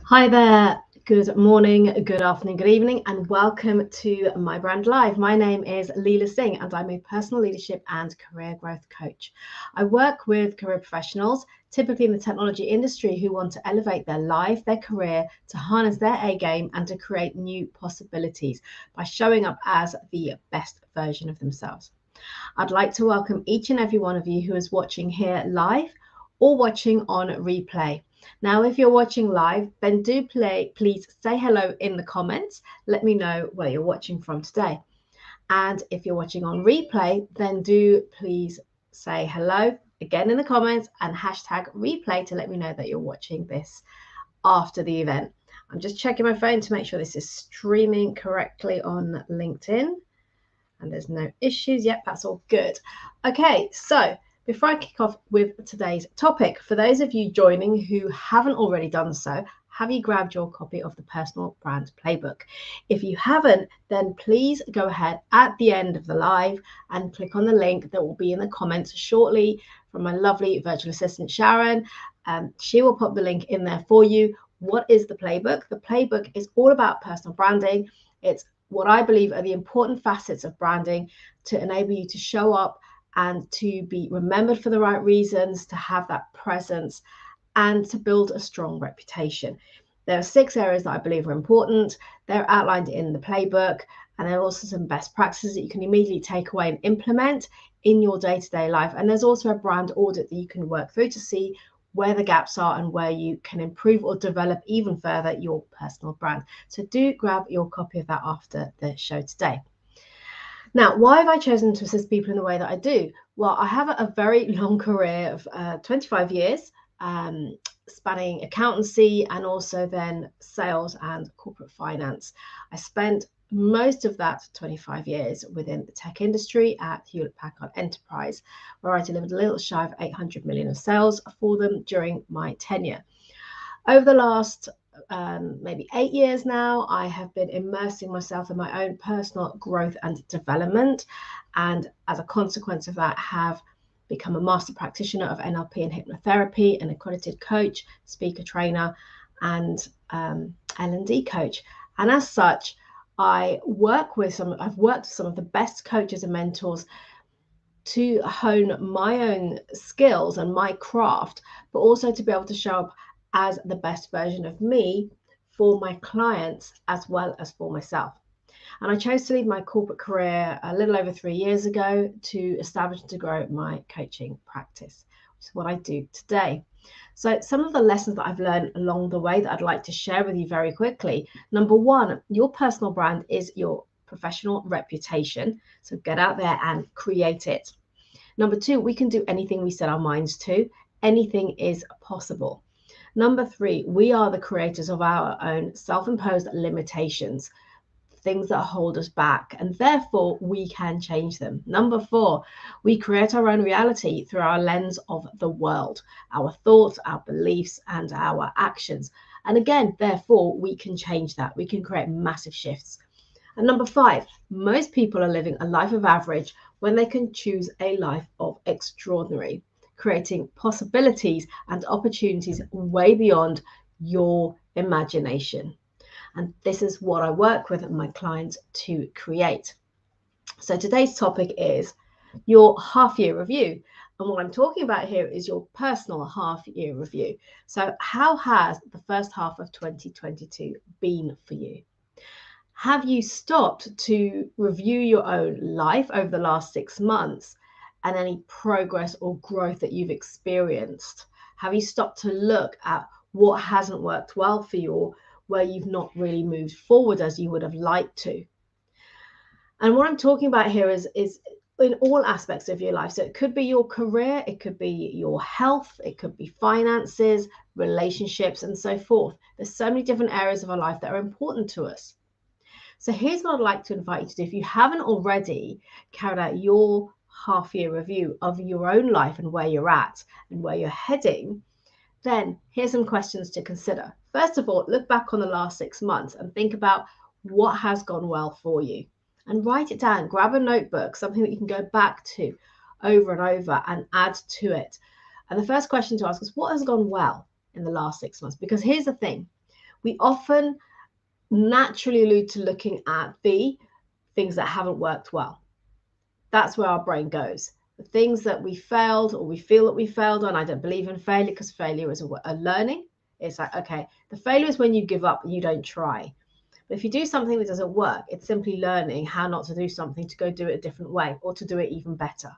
Hi there, good morning, good afternoon, good evening, and welcome to My Brand Live. My name is Leela Singh, and I'm a personal leadership and career growth coach. I work with career professionals, typically in the technology industry, who want to elevate their life, their career, to harness their A game, and to create new possibilities by showing up as the best version of themselves. I'd like to welcome each and every one of you who is watching here live or watching on replay. Now, if you're watching live, then please say hello in the comments. Let me know where you're watching from today. And if you're watching on replay, then do please say hello again in the comments and hashtag replay to let me know that you're watching this after the event. I'm just checking my phone to make sure this is streaming correctly on LinkedIn. And there's no issues. Yep, that's all good. Okay, so before I kick off with today's topic, for those of you joining who haven't already done so, have you grabbed your copy of the Personal Brand Playbook? If you haven't, then please go ahead at the end of the live and click on the link that will be in the comments shortly from my lovely virtual assistant, Sharon. She will pop the link in there for you. What is the playbook? The playbook is all about personal branding. It's what I believe are the important facets of branding to enable you to show up and to be remembered for the right reasons, to have that presence, and to build a strong reputation. There are 6 areas that I believe are important. They're outlined in the playbook, and there are also some best practices that you can immediately take away and implement in your day-to-day life. And there's also a brand audit that you can work through to see where the gaps are and where you can improve or develop even further your personal brand. So do grab your copy of that after the show today. Now, why have I chosen to assist people in the way that I do? Well, I have a very long career of 25 years, spanning accountancy and also then sales and corporate finance. I spent most of that 25 years within the tech industry at Hewlett-Packard Enterprise, where I delivered a little shy of 800 million of sales for them during my tenure. Over the last maybe 8 years now, I have been immersing myself in my own personal growth and development, and as a consequence of that, have become a master practitioner of NLP and hypnotherapy, an accredited coach, speaker trainer, and L&D coach. And as such, I've worked with some of the best coaches and mentors to hone my own skills and my craft, but also to be able to show up as the best version of me for my clients as well as for myself. And I chose to leave my corporate career a little over 3 years ago to establish and to grow my coaching practice, which is what I do today. So some of the lessons that I've learned along the way that I'd like to share with you very quickly. Number one, your personal brand is your professional reputation. So get out there and create it. Number two, we can do anything we set our minds to. Anything is possible. Number three, we are the creators of our own self-imposed limitations, things that hold us back, and therefore we can change them. Number four, we create our own reality through our lens of the world, our thoughts, our beliefs, and our actions. And again, therefore, we can change that. We can create massive shifts. And number five, most people are living a life of average when they can choose a life of extraordinary, creating possibilities and opportunities way beyond your imagination. And this is what I work with my clients to create. So today's topic is your half-year review. And what I'm talking about here is your personal half-year review. So how has the first half of 2022 been for you? Have you stopped to review your own life over the last 6 months and any progress or growth that you've experienced? Have you stopped to look at what hasn't worked well for you, or where you've not really moved forward as you would have liked to? And what I'm talking about here is in all aspects of your life. So it could be your career, it could be your health, it could be finances, relationships, and so forth. There's so many different areas of our life that are important to us. So here's what I'd like to invite you to do. If you haven't already carried out your half-year review of your own life and where you're at and where you're heading, then here's some questions to consider. First of all, look back on the last 6 months and think about what has gone well for you, and write it down. Grab a notebook, something that you can go back to over and over and add to it. And the first question to ask is, what has gone well in the last 6 months? Because here's the thing, we often naturally allude to looking at the things that haven't worked well. That's where our brain goes. The things that we failed or we feel that we failed on. I don't believe in failure, because failure is a learning. It's like, okay, the failure is when you give up and you don't try. But if you do something that doesn't work, it's simply learning how not to do something, to go do it a different way or to do it even better.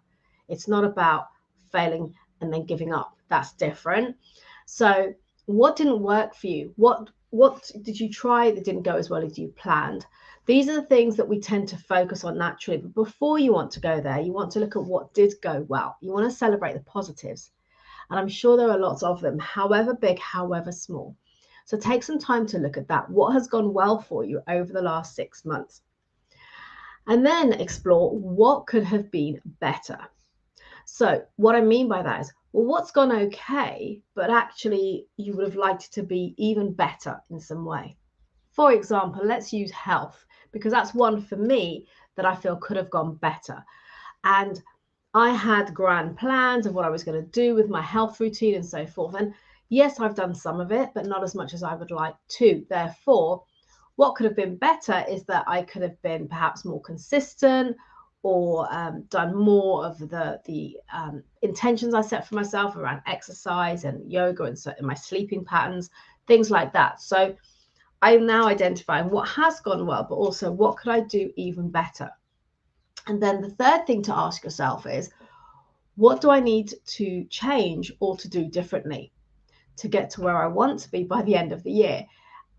It's not about failing and then giving up. That's different. So what didn't work for you? What did you try that didn't go as well as you planned? These are the things that we tend to focus on naturally. But before you want to go there, you want to look at what did go well. You want to celebrate the positives. And I'm sure there are lots of them, however big, however small. So take some time to look at that. What has gone well for you over the last 6 months? And then explore what could have been better. So what I mean by that is, well, what's gone okay, but actually you would have liked it to be even better in some way. For example, let's use health, because that's one for me that I feel could have gone better. And I had grand plans of what I was going to do with my health routine and so forth. And yes, I've done some of it, but not as much as I would like to. Therefore, what could have been better is that I could have been perhaps more consistent, or done more of the intentions I set for myself around exercise and yoga and my sleeping patterns, things like that. So I'm now identifying what has gone well, but also what could I do even better? And then the third thing to ask yourself is, what do I need to change or to do differently to get to where I want to be by the end of the year?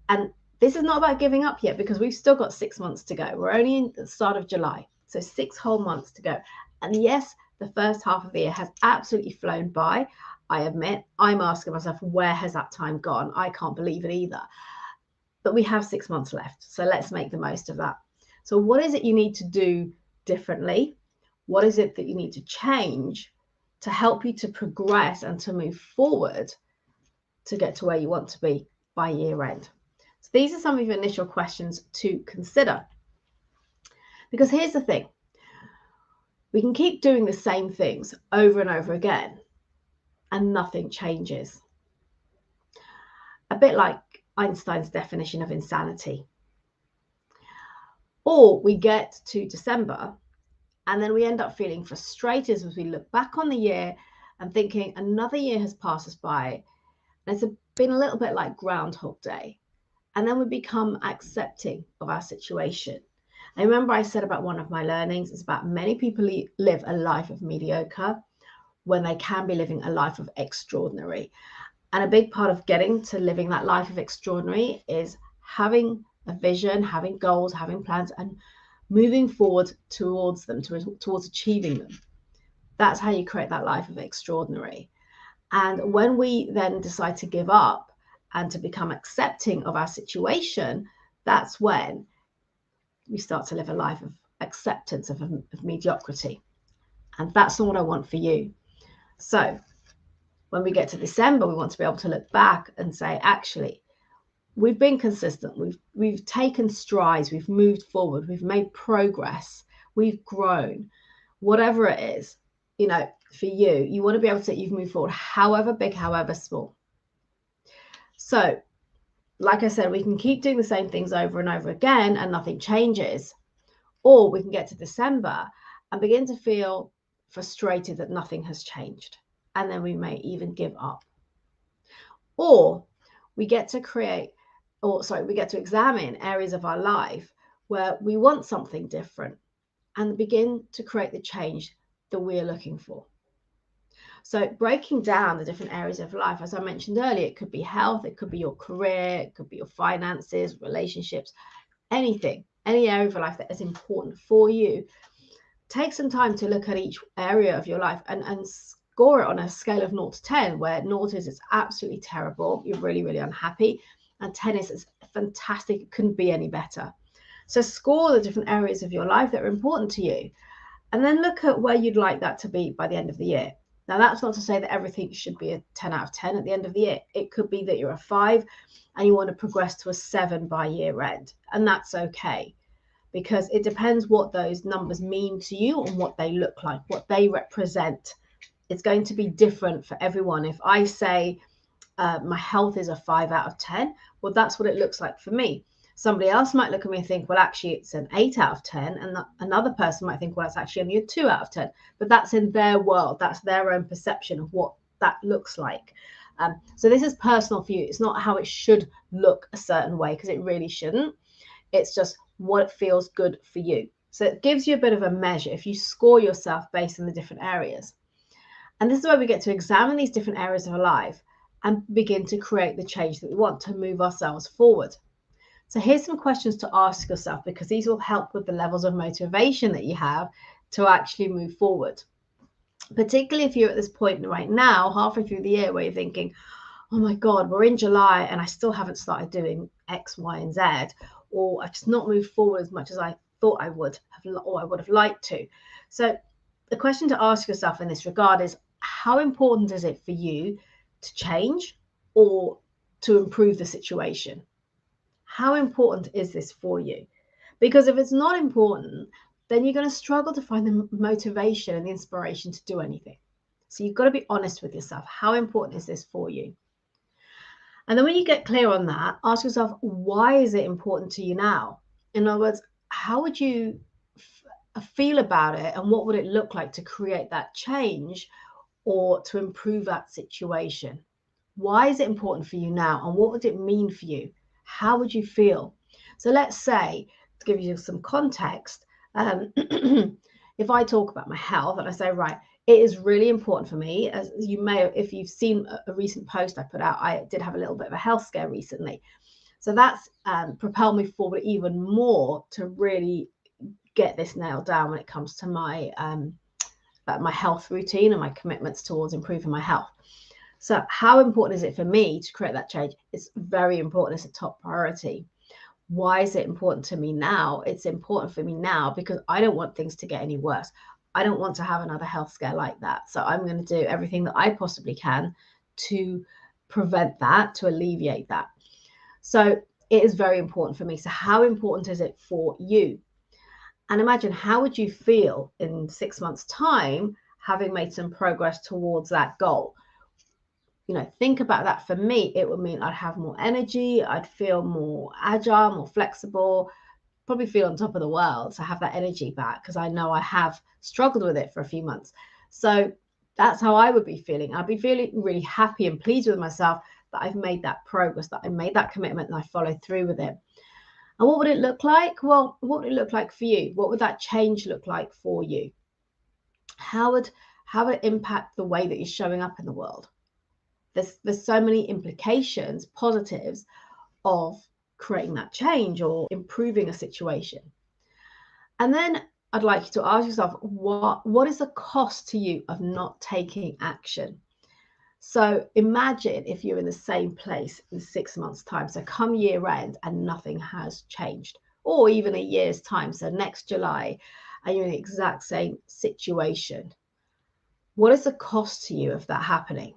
And this is not about giving up yet, because we've still got 6 months to go. We're only in the start of July, so 6 whole months to go. And yes, the first half of the year has absolutely flown by. I admit, I'm asking myself, where has that time gone? I can't believe it either. But we have 6 months left, so let's make the most of that. So what is it you need to do differently? What is it that you need to change to help you to progress and to move forward to get to where you want to be by year end? So these are some of your initial questions to consider. Because here's the thing, we can keep doing the same things over and over again and nothing changes. A bit like Einstein's definition of insanity. Or we get to December and then we end up feeling frustrated as we look back on the year and thinking another year has passed us by. And it's been a little bit like Groundhog Day. And then we become accepting of our situation. I remember I said about one of my learnings is about many people live a life of mediocre when they can be living a life of extraordinary. And a big part of getting to living that life of extraordinary is having a vision, having goals, having plans, and moving forward towards them, towards achieving them. That's how you create that life of extraordinary. And when we then decide to give up and to become accepting of our situation, that's when we start to live a life of acceptance of mediocrity. And that's not what I want for you. So when we get to December, we want to be able to look back and say, actually, we've been consistent. We've taken strides. We've moved forward. We've made progress. We've grown. Whatever it is, for you, you want to be able to say you've moved forward, however big, however small. So, like I said, we can keep doing the same things over and over again and nothing changes. Or we can get to December and begin to feel frustrated that nothing has changed. And then we may even give up. Or we get to we get to examine areas of our life where we want something different and begin to create the change that we're looking for. So breaking down the different areas of life, as I mentioned earlier, it could be health, it could be your career, it could be your finances, relationships, anything, any area of life that is important for you. Take some time to look at each area of your life and score it on a scale of 0 to 10, where 0 is it's absolutely terrible, you're really, really unhappy, and 10 is it's fantastic, it couldn't be any better. So score the different areas of your life that are important to you, and then look at where you'd like that to be by the end of the year. Now, that's not to say that everything should be a 10 out of 10 at the end of the year. It could be that you're a 5 and you want to progress to a 7 by year end, and that's okay, because it depends what those numbers mean to you and what they look like, what they represent. It's going to be different for everyone. If I say my health is a 5 out of 10. Well, that's what it looks like for me. Somebody else might look at me and think, well, actually, it's an 8 out of 10. And another person might think, well, it's actually only a 2 out of 10. But that's in their world. That's their own perception of what that looks like. So this is personal for you. It's not how it should look a certain way, because it really shouldn't. It's just what feels good for you. So it gives you a bit of a measure if you score yourself based on the different areas. And this is where we get to examine these different areas of our life and begin to create the change that we want to move ourselves forward. So here's some questions to ask yourself, because these will help with the levels of motivation that you have to actually move forward. Particularly if you're at this point right now, halfway through the year, where you're thinking, oh my God, we're in July and I still haven't started doing X, Y, and Z, or I've just not moved forward as much as I thought I would have, or I would have liked to. So the question to ask yourself in this regard is, how important is it for you to change or to improve the situation? How important is this for you? Because if it's not important, then you're going to struggle to find the motivation and the inspiration to do anything. So you've got to be honest with yourself. How important is this for you? And then when you get clear on that, ask yourself, why is it important to you now? In other words, how would you feel about it, and what would it look like to create that change or to improve that situation? Why is it important for you now, and what would it mean for you? How would you feel? So let's say, to give you some context, if I talk about my health and I say, right, it is really important for me, as you may, if you've seen a recent post I put out, I did have a little bit of a health scare recently. So that's propelled me forward even more to really get this nailed down when it comes to my health routine and my commitments towards improving my health. So how important is it for me to create that change? It's very important. It's a top priority. Why is it important to me now? It's important for me now because I don't want things to get any worse. I don't want to have another health scare like that. So I'm going to do everything that I possibly can to prevent that, to alleviate that. So it is very important for me. So how important is it for you? And imagine, how would you feel in 6 months' time having made some progress towards that goal? You know, think about that. For me, it would mean I'd have more energy, I'd feel more agile, more flexible, probably feel on top of the world to have that energy back, because I know I have struggled with it for a few months. So that's how I would be feeling. I'd be feeling really happy and pleased with myself that I've made that progress, that I made that commitment and I followed through with it. And what would it look like? Well, what would it look like for you? What would that change look like for you? How would it impact the way that you're showing up in the world? There's so many implications, positives, of creating that change or improving a situation. And then I'd like you to ask yourself, what is the cost to you of not taking action? So imagine if you're in the same place in 6 months' time. So come year end and nothing has changed, or even a year's time. So next July, and you're in the exact same situation. What is the cost to you of that happening?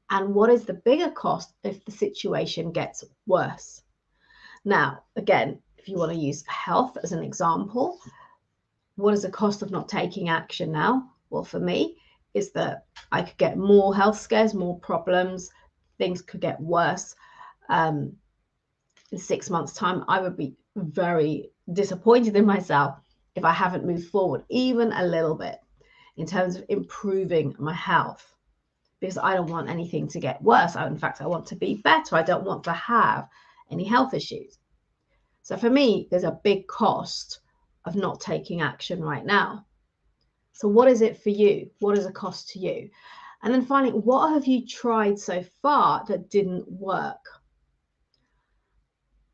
And what is the bigger cost if the situation gets worse? Now, again, if you want to use health as an example, what is the cost of not taking action now? Well, for me, is that I could get more health scares, more problems, things could get worse. In 6 months' time, I would be very disappointed in myself if I haven't moved forward even a little bit in terms of improving my health, because I don't want anything to get worse. In fact, I want to be better. I don't want to have any health issues. So for me, there's a big cost of not taking action right now. So what is it for you? What is the cost to you? And then finally, what have you tried so far that didn't work?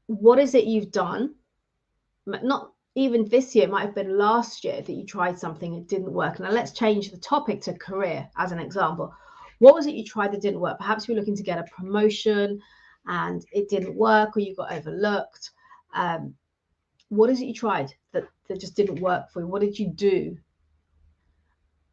What is it you've done? Not even this year, it might have been last year that you tried something that didn't work. Now let's change the topic to career as an example. What was it you tried that didn't work? Perhaps you were looking to get a promotion and it didn't work, or you got overlooked. What is it you tried that just didn't work for you? What did you do?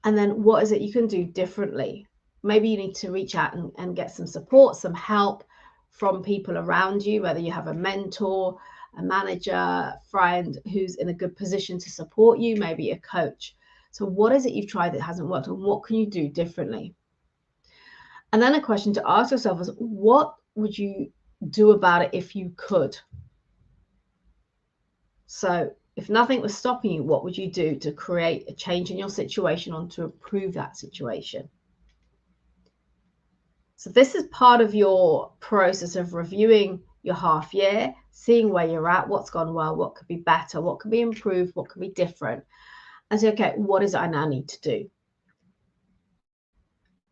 And then what is it you can do differently? Maybe you need to reach out and get some support, some help from people around you, whether you have a mentor, a manager, a friend who's in a good position to support you, maybe a coach. So what is it you've tried that hasn't worked, and what can you do differently? And then a question to ask yourself is, what would you do about it if you could? So if nothing was stopping you, what would you do to create a change in your situation or to improve that situation? So this is part of your process of reviewing your half year, seeing where you're at, what's gone well, what could be better, what could be improved, what could be different. And say, okay, what is it I now need to do?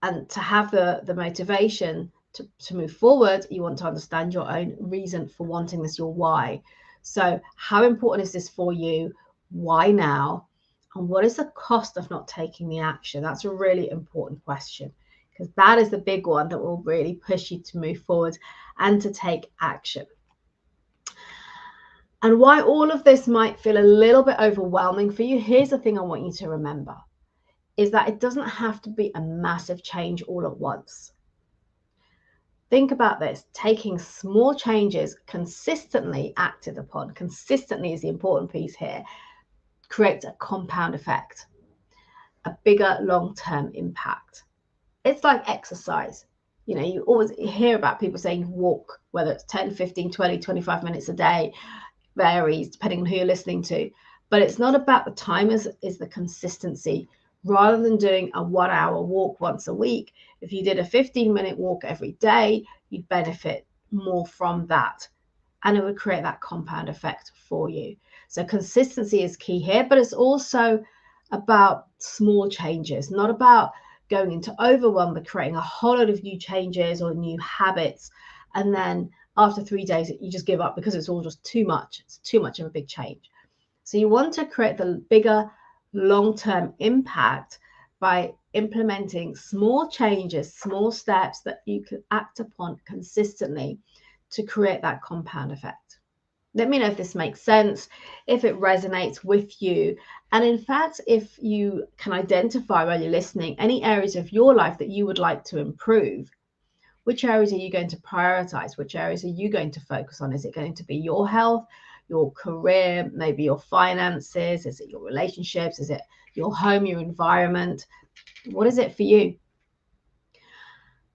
And to have the motivation to move forward, you want to understand your own reason for wanting this, your why. So how important is this for you? Why now? And what is the cost of not taking the action? That's a really important question, because that is the big one that will really push you to move forward and to take action. And why all of this might feel a little bit overwhelming for you, here's the thing I want you to remember, is that it doesn't have to be a massive change all at once. Think about this. Taking small changes consistently acted upon, consistently is the important piece here, creates a compound effect, a bigger long-term impact. It's like exercise. You know, you always hear about people saying walk, whether it's 10, 15, 20, 25 minutes a day, varies depending on who you're listening to. But it's not about the time, is the consistency. Rather than doing a 1 hour walk once a week, if you did a 15-minute walk every day, you'd benefit more from that. And it would create that compound effect for you. So consistency is key here, but it's also about small changes, not about going into overwhelm, but creating a whole lot of new changes or new habits. And then after 3 days, you just give up because it's all just too much. It's too much of a big change. So you want to create the bigger long-term impact by implementing small changes, small steps that you can act upon consistently to create that compound effect. Let me know if this makes sense, if it resonates with you. And in fact, if you can identify while you're listening any areas of your life that you would like to improve, which areas are you going to prioritize? Which areas are you going to focus on? Is it going to be your health, your career, maybe your finances? Is it your relationships? Is it your home, your environment? What is it for you?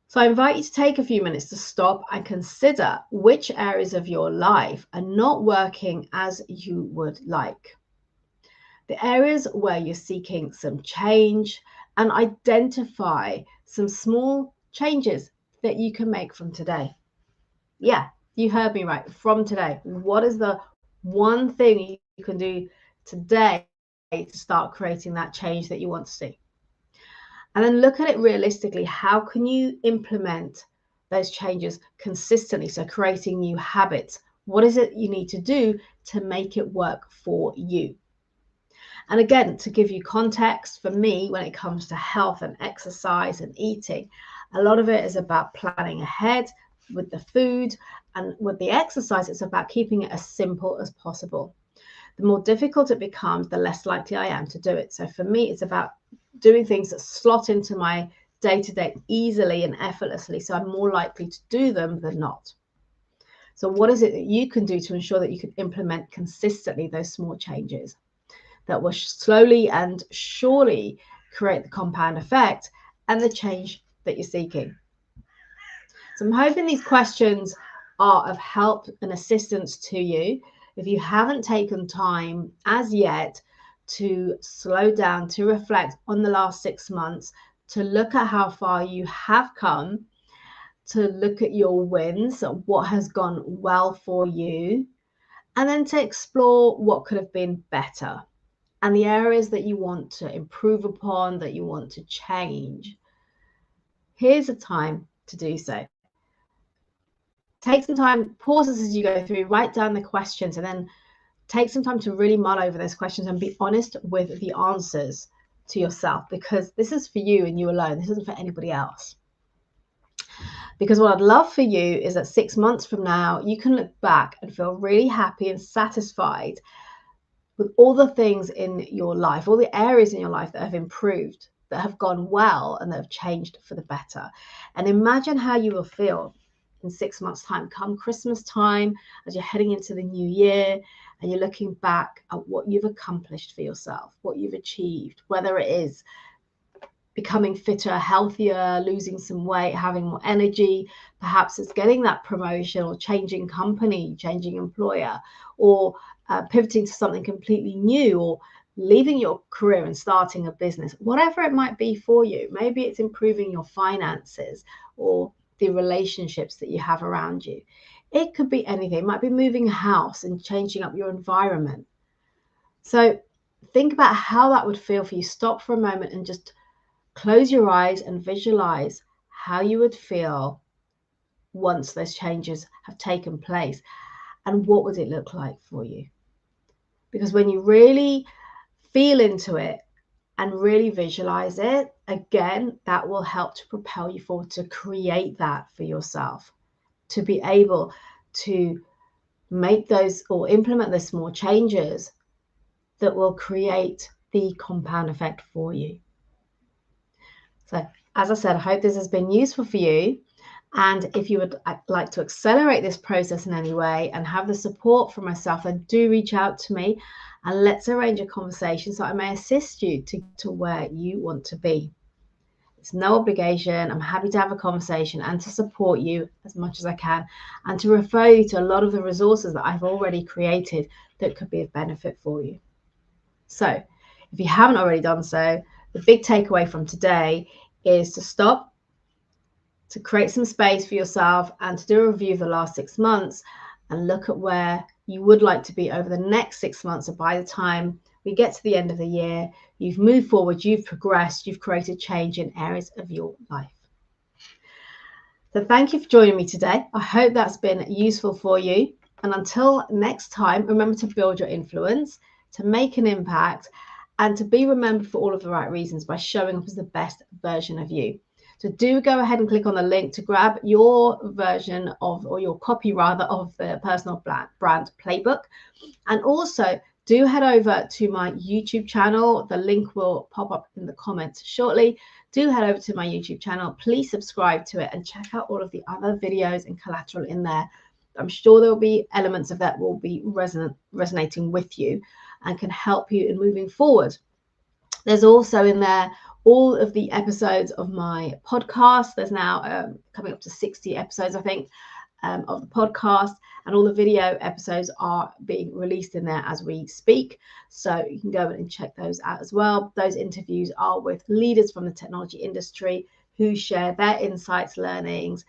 So I invite you to take a few minutes to stop and consider which areas of your life are not working as you would like. The areas where you're seeking some change, and identify some small changes that you can make from today. Yeah, you heard me right. From today, what is the one thing you can do today to start creating that change that you want to see? And then look at it realistically. How can you implement those changes consistently? So creating new habits. What is it you need to do to make it work for you? And again, to give you context, for me, when it comes to health and exercise and eating, a lot of it is about planning ahead with the food, and with the exercise, it's about keeping it as simple as possible. The more difficult it becomes, the less likely I am to do it. So for me, it's about doing things that slot into my day-to-day easily and effortlessly, so I'm more likely to do them than not. So what is it that you can do to ensure that you can implement consistently those small changes that will slowly and surely create the compound effect and the change that you're seeking? So I'm hoping these questions are of help and assistance to you. If you haven't taken time as yet to slow down, to reflect on the last 6 months, to look at how far you have come, to look at your wins, what has gone well for you, and then to explore what could have been better and the areas that you want to improve upon, that you want to change. Here's a time to do so. Take some time, pause this as you go through, write down the questions, and then take some time to really mull over those questions and be honest with the answers to yourself, because this is for you and you alone. This isn't for anybody else. Because what I'd love for you is that 6 months from now, you can look back and feel really happy and satisfied with all the things in your life, all the areas in your life that have improved, that have gone well, and that have changed for the better. And imagine how you will feel in 6 months' time, come Christmas time, as you're heading into the new year, and you're looking back at what you've accomplished for yourself, what you've achieved, whether it is becoming fitter, healthier, losing some weight, having more energy. Perhaps it's getting that promotion or changing company, changing employer, or pivoting to something completely new, or leaving your career and starting a business, whatever it might be for you. Maybe it's improving your finances or the relationships that you have around you. It could be anything. It might be moving a house and changing up your environment. So think about how that would feel for you. Stop for a moment and just close your eyes and visualize how you would feel once those changes have taken place, and what would it look like for you? Because when you really feel into it and really visualize it, again, that will help to propel you forward to create that for yourself, to be able to make those or implement the small changes that will create the compound effect for you. So, as I said, I hope this has been useful for you. And if you would like to accelerate this process in any way and have the support from myself, then do reach out to me and let's arrange a conversation so I may assist you to where you want to be. It's no obligation. I'm happy to have a conversation and to support you as much as I can, and to refer you to a lot of the resources that I've already created that could be of benefit for you. So if you haven't already done so, the big takeaway from today is to stop, to create some space for yourself, and to do a review of the last 6 months and look at where you would like to be over the next 6 months. So by the time we get to the end of the year, you've moved forward, you've progressed, you've created change in areas of your life. So thank you for joining me today. I hope that's been useful for you. And until next time, remember to build your influence, to make an impact, and to be remembered for all of the right reasons by showing up as the best version of you. So do go ahead and click on the link to grab your version of, or your copy rather, of the personal brand playbook. And also do head over to my YouTube channel. The link will pop up in the comments shortly. Do head over to my YouTube channel. Please subscribe to it and check out all of the other videos and collateral in there. I'm sure there will be elements of that will be resonating with you and can help you in moving forward. There's also in there all of the episodes of my podcast. There's now coming up to 60 episodes, I think, of the podcast, and all the video episodes are being released in there as we speak. So you can go and check those out as well. Those interviews are with leaders from the technology industry who share their insights, learnings,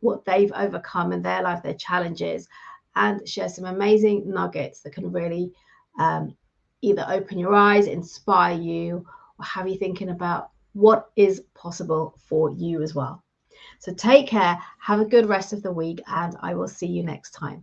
what they've overcome in their life, their challenges, and share some amazing nuggets that can really either open your eyes, inspire you, or have you thinking about what is possible for you as well. So take care, have a good rest of the week, and I will see you next time.